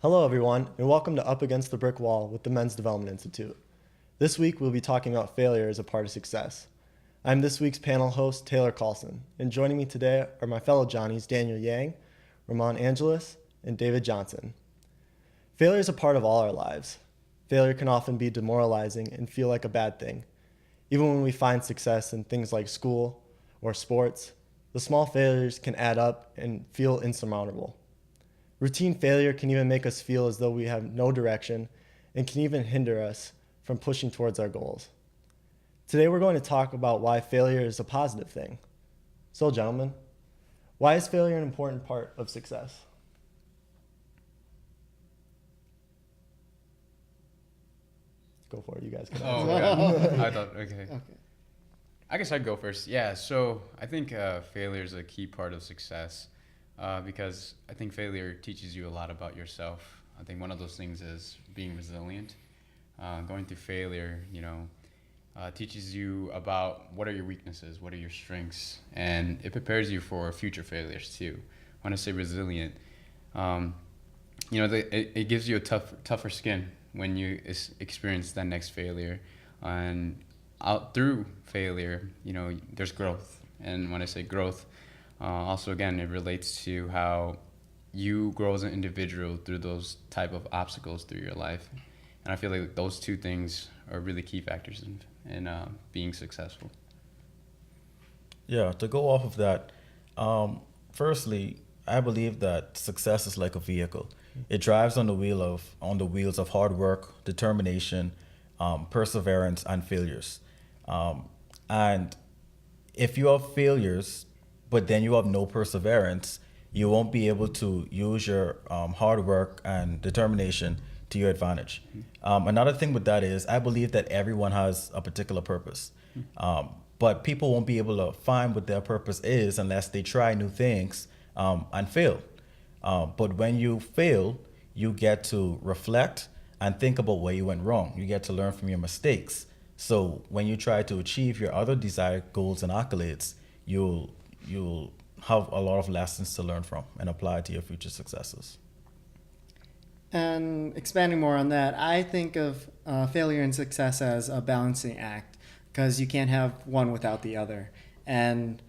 Hello, everyone, and welcome to Up Against the Brick Wall with the Men's Development Institute. This week, we'll be talking about failure as a part of success. I'm this week's panel host, Taylor Carlson, and joining me today are my fellow Johnnies, Daniel Yang, Ramon Angeles, and David Johnson. Failure is a part of all our lives. Failure can often be demoralizing and feel like a bad thing. Even when we find success in things like school or sports, the small failures can add up and feel insurmountable. Routine failure can even make us feel as though we have no direction and can even hinder us from pushing towards our goals. Today we're going to talk about why failure is a positive thing. So, gentlemen, why is failure an important part of success? Go for it, you guys can answer. I thought, okay. I guess I'd go first. Yeah, so I think failure is a key part of success because I think failure teaches you a lot about yourself. I think one of those things is being resilient. Going through failure, teaches you about what are your weaknesses, what are your strengths, and it prepares you for future failures too. When I say resilient, it gives you a tougher skin when you experience that next failure. And out through failure, there's growth. And when I say growth, also again, it relates to how you grow as an individual through those type of obstacles through your life. And I feel like those two things are really key factors in being successful. Yeah, to go off of that, firstly, I believe that success is like a vehicle. It drives on the wheels of hard work, determination, perseverance, and failures. And if you have failures, but then you have no perseverance, you won't be able to use your hard work and determination to your advantage. Another thing with that is I believe that everyone has a particular purpose. But people won't be able to find what their purpose is unless they try new things and fail. But when you fail, you get to reflect and think about where you went wrong. You get to learn from your mistakes. So when you try to achieve your other desired goals and accolades, you'll have a lot of lessons to learn from and apply to your future successes. And expanding more on that, I think of failure and success as a balancing act because you can't have one without the other. And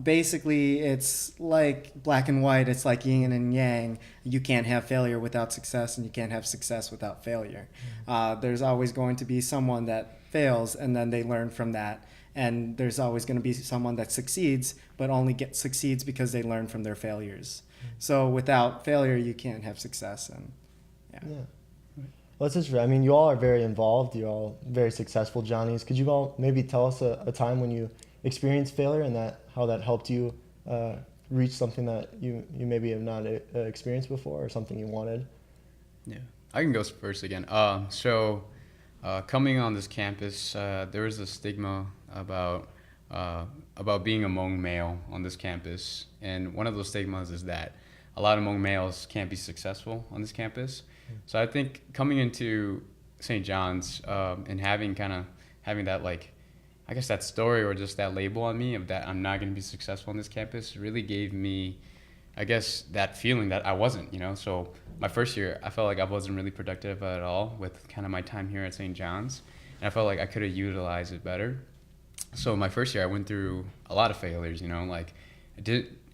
basically, it's like black and white. It's like yin and yang. You can't have failure without success, and you can't have success without failure. There's always going to be someone that fails, and then they learn from that. And there's always going to be someone that succeeds, but only succeeds because they learn from their failures. So without failure, you can't have success. And Yeah. Well, that's interesting. I mean, you all are very involved. You're all very successful Johnnies. Could you all maybe tell us a time when you experienced failure and how that helped you reach something that you maybe have not experienced before or something you wanted? Yeah, I can go first again. Coming on this campus, there was a stigma about being a Hmong male on this campus, and one of those stigmas is that a lot of Hmong males can't be successful on this campus. So I think coming into St. John's and having that I guess that story or just that label on me of that I'm not going to be successful on this campus really gave me, I guess, that feeling that I wasn't, So my first year, I felt like I wasn't really productive at all with kind of my time here at St. John's. And I felt like I could have utilized it better. So my first year, I went through a lot of failures,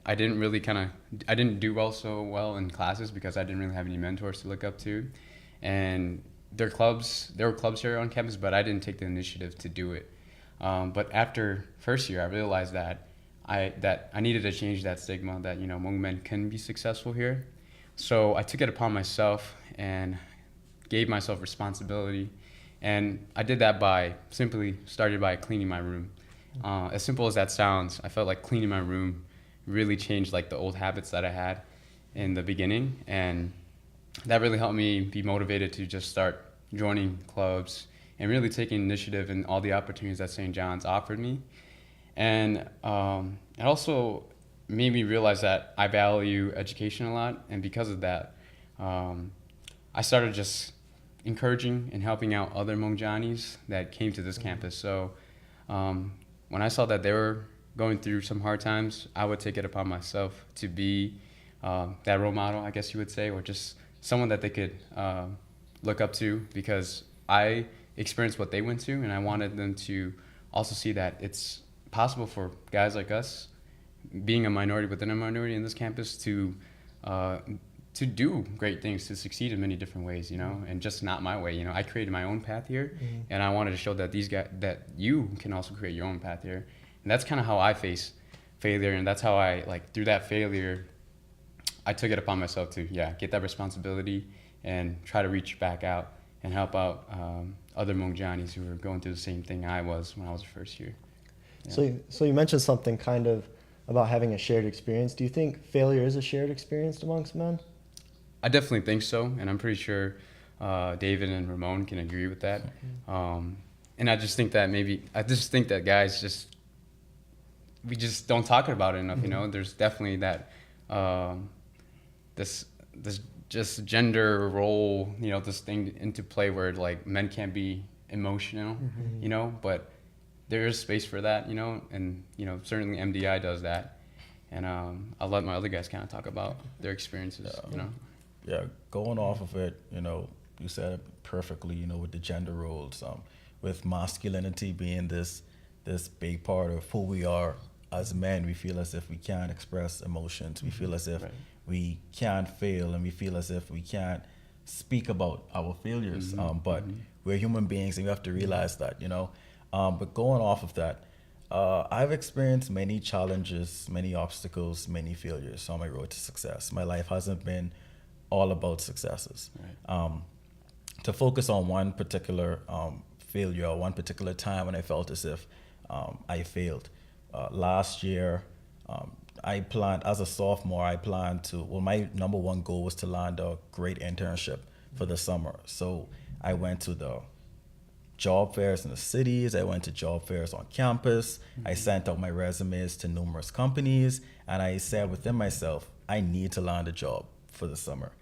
I didn't do so well in classes because I didn't really have any mentors to look up to. And there were clubs here on campus, but I didn't take the initiative to do it. But after first year, I realized that I needed to change that stigma that, Hmong men can be successful here. So I took it upon myself and gave myself responsibility. And I did that started by cleaning my room. As simple as that sounds, I felt like cleaning my room really changed the old habits that I had in the beginning. And that really helped me be motivated to just start joining clubs and really taking initiative in all the opportunities that St. John's offered me. And it also made me realize that I value education a lot. And because of that, I started just encouraging and helping out other Hmong Johnnies that came to this campus. So when I saw that they were going through some hard times, I would take it upon myself to be that role model, I guess you would say, or just someone that they could look up to, because I experienced what they went to, and I wanted them to also see that it's possible for guys like us, being a minority within a minority in this campus, to do great things, to succeed in many different ways, you know, and just not my way. You know, I created my own path here, and I wanted to show that these guys, that you can also create your own path here. And that's kind of how I face failure, and that's how I, like, through that failure, I took it upon myself to, get that responsibility and try to reach back out and help out other Hmong Johnnies who were going through the same thing I was when I was a first year. Yeah. So you mentioned something kind of about having a shared experience. Do you think failure is a shared experience amongst men? I definitely think so, and I'm pretty sure David and Ramon can agree with that. And I just think that guys we just don't talk about it enough. You know, there's definitely that this just gender role, you know, this thing into play where, like, men can't be emotional, you know, but there is space for that, you know, and, you know, certainly MDI does that. And I'll let my other guys kind of talk about their experiences, you know. Yeah, going off of it, you know, you said it perfectly, you know, with the gender roles, with masculinity being this big part of who we are as men. We feel as if we can't express emotions. We feel as if we can't fail, and we feel as if we can't speak about our failures. But we're human beings, and we have to realize that, you know. But going off of that, I've experienced many challenges, many obstacles, many failures on my road to success. My life hasn't been all about successes. To focus on one particular failure or one particular time when I felt as if I failed. Last year, I planned, as a sophomore, my number one goal was to land a great internship for the summer. So I went to the job fairs in the cities. I went to job fairs on campus. I sent out my resumes to numerous companies, and I said within myself, I need to land a job for the summer.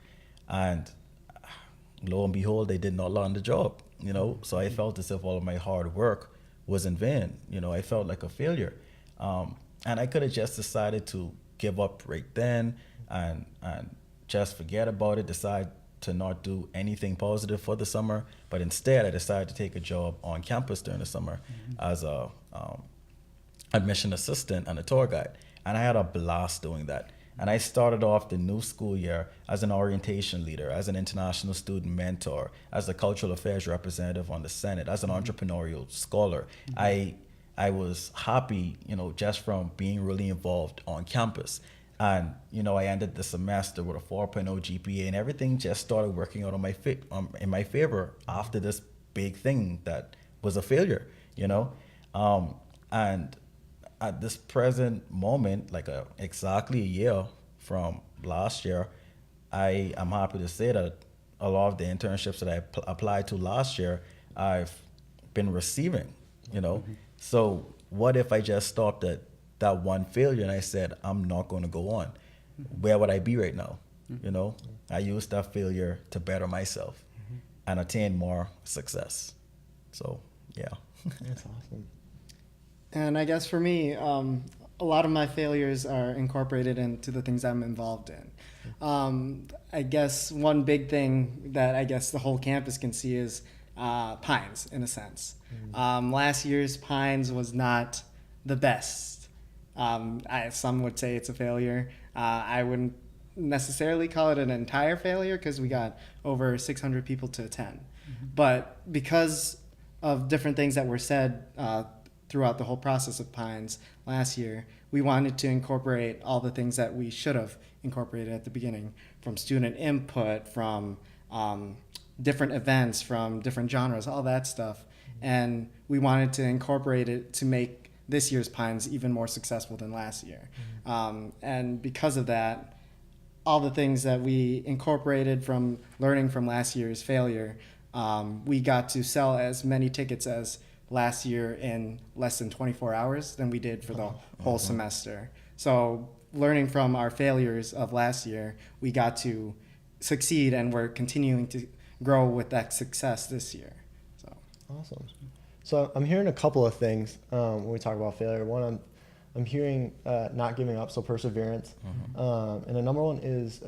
And lo and behold, they did not land the job, you know? So I felt as if all of my hard work was in vain. You know, I felt like a failure. And I could have just decided to give up right then and just forget about it, decide to not do anything positive for the summer. But instead, I decided to take a job on campus during the summer as a admission assistant and a tour guide. And I had a blast doing that. And I started off the new school year as an orientation leader, as an international student mentor, as a cultural affairs representative on the Senate, as an entrepreneurial scholar. I was happy, you know, just from being really involved on campus. And, you know, I ended the semester with a 4.0 GPA, and everything just started working out in my favor after this big thing that was a failure, you know. And at this present moment, like exactly a year from last year, I am happy to say that a lot of the internships that I applied to last year, I've been receiving, you know. So what if I just stopped at that one failure and I said, I'm not going to go on? Where would I be right now? You know, I used that failure to better myself and attain more success. So, yeah. That's awesome. And I guess for me, a lot of my failures are incorporated into the things I'm involved in. I guess one big thing that I guess the whole campus can see is Pines, in a sense. Last year's Pines was not the best. Some would say it's a failure. I wouldn't necessarily call it an entire failure because we got over 600 people to attend. But because of different things that were said throughout the whole process of Pines last year, we wanted to incorporate all the things that we should have incorporated at the beginning, from student input, from different events, from different genres, all that stuff. And we wanted to incorporate it to make this year's Pines even more successful than last year. And because of that, all the things that we incorporated from learning from last year's failure, we got to sell as many tickets as last year in less than 24 hours than we did for the whole semester. So learning from our failures of last year, we got to succeed, and we're continuing to grow with that success this year. So awesome. So I'm hearing a couple of things when we talk about failure. One, I'm hearing not giving up, so perseverance. And the number one is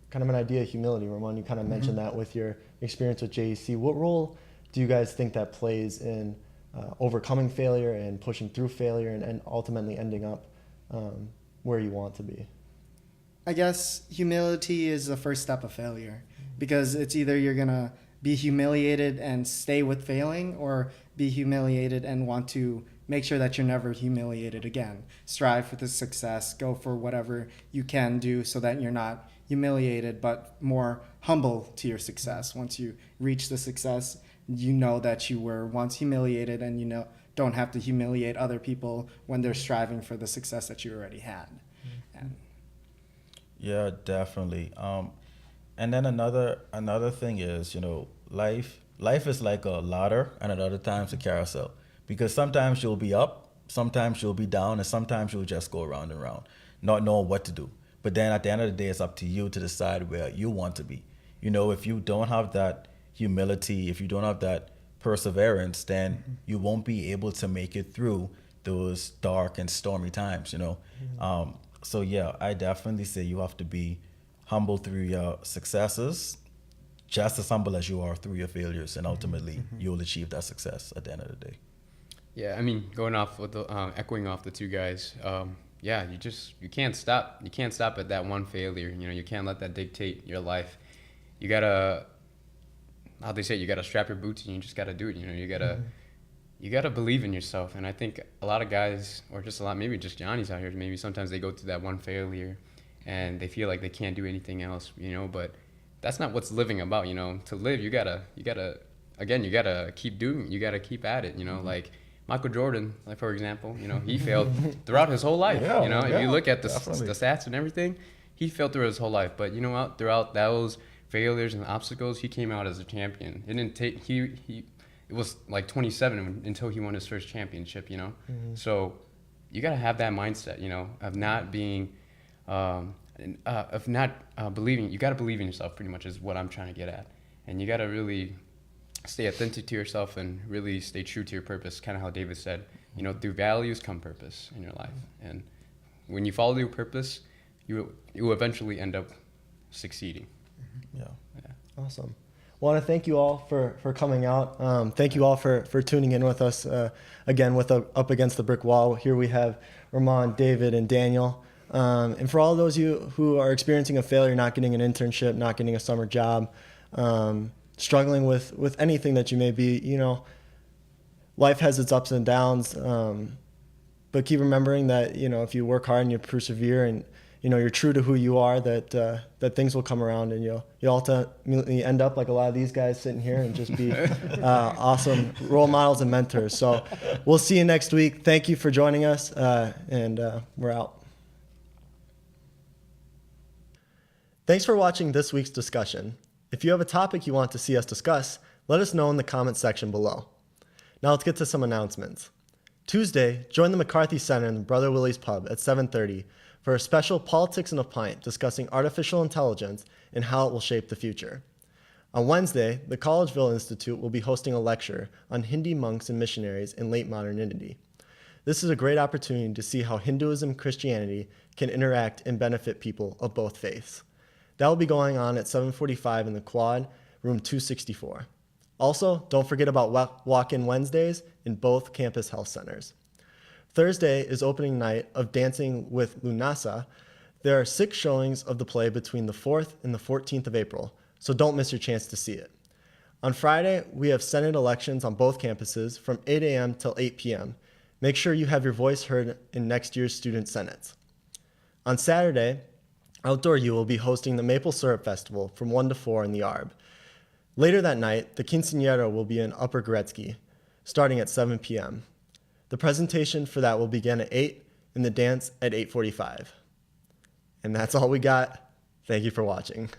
kind of an idea of humility. Ramon, you kind of mentioned that with your experience with JEC. What role do you guys think that plays in overcoming failure and pushing through failure and ultimately ending up where you want to be? I guess humility is the first step of failure, because it's either you're going to be humiliated and stay with failing, or be humiliated and want to make sure that you're never humiliated again. Strive for the success, go for whatever you can do so that you're not humiliated, but more humble to your success. Once you reach the success, you know that you were once humiliated, and you know don't have to humiliate other people when they're striving for the success that you already had. And Yeah, definitely. And then another thing is, life is like a ladder, and at other times a carousel, because sometimes you'll be up, sometimes you'll be down, and sometimes you'll just go around and around, not knowing what to do. But then at the end of the day, it's up to you to decide where you want to be. If you don't have that humility, if you don't have that perseverance, then you won't be able to make it through those dark and stormy times. So yeah, I definitely say you have to be humble through your successes, just as humble as you are through your failures, and ultimately you'll achieve that success at the end of the day. Yeah, I mean, going off with the echoing off the two guys, yeah, you can't stop. You can't stop at that one failure. You can't let that dictate your life. You gotta, how they say, you gotta strap your boots and you just gotta do it. You gotta believe in yourself. And I think a lot of guys, or just a lot, maybe just Johnny's out here, maybe sometimes they go through that one failure and they feel like they can't do anything else. But that's not what's living about. To live, you gotta keep doing. You gotta keep at it. Like Michael Jordan, like for example, he failed throughout his whole life. If you look at the stats and everything, he failed through his whole life. But you know what? Throughout those failures and obstacles, he came out as a champion. It didn't take it was like 27 until he won his first championship. So you gotta have that mindset. Of not being, of not believing. You gotta believe in yourself. Pretty much is what I'm trying to get at, and you gotta really stay authentic to yourself and really stay true to your purpose. Kind of how David said, through values come purpose in your life. And when you follow your purpose, you will eventually end up succeeding. Yeah. Awesome. Want to thank you all for coming out. Thank you all for tuning in with us again with Up Against the Brick Wall. Here we have Ramon, David, and Daniel. And for all those of you who are experiencing a failure, not getting an internship, not getting a summer job, struggling with anything that you may be, life has its ups and downs. But keep remembering that, if you work hard and you persevere and, you're true to who you are, that things will come around, and you'll ultimately end up like a lot of these guys sitting here and just be awesome role models and mentors. So we'll see you next week. Thank you for joining us, and we're out. Thanks for watching this week's discussion. If you have a topic you want to see us discuss, let us know in the comments section below. Now let's get to some announcements. Tuesday, join the McCarthy Center in Brother Willie's Pub at 7:30 for a special Politics in a Pint discussing artificial intelligence and how it will shape the future. On Wednesday, the Collegeville Institute will be hosting a lecture on Hindi monks and missionaries in late modernity. This is a great opportunity to see how Hinduism and Christianity can interact and benefit people of both faiths. That will be going on at 7:45 in the Quad, room 264. Also, don't forget about walk-in Wednesdays in both campus health centers. Thursday is opening night of Dancing with Lunasa. There are 6 showings of the play between the 4th and the 14th of April, so don't miss your chance to see it. On Friday, we have Senate elections on both campuses from 8 a.m. till 8 p.m. Make sure you have your voice heard in next year's student senates. On Saturday, Outdoor U will be hosting the Maple Syrup Festival from 1 to 4 in the Arb. Later that night, the Quinceañera will be in Upper Gretzky, starting at 7 p.m. The presentation for that will begin at 8 and the dance at 8:45. And that's all we got. Thank you for watching.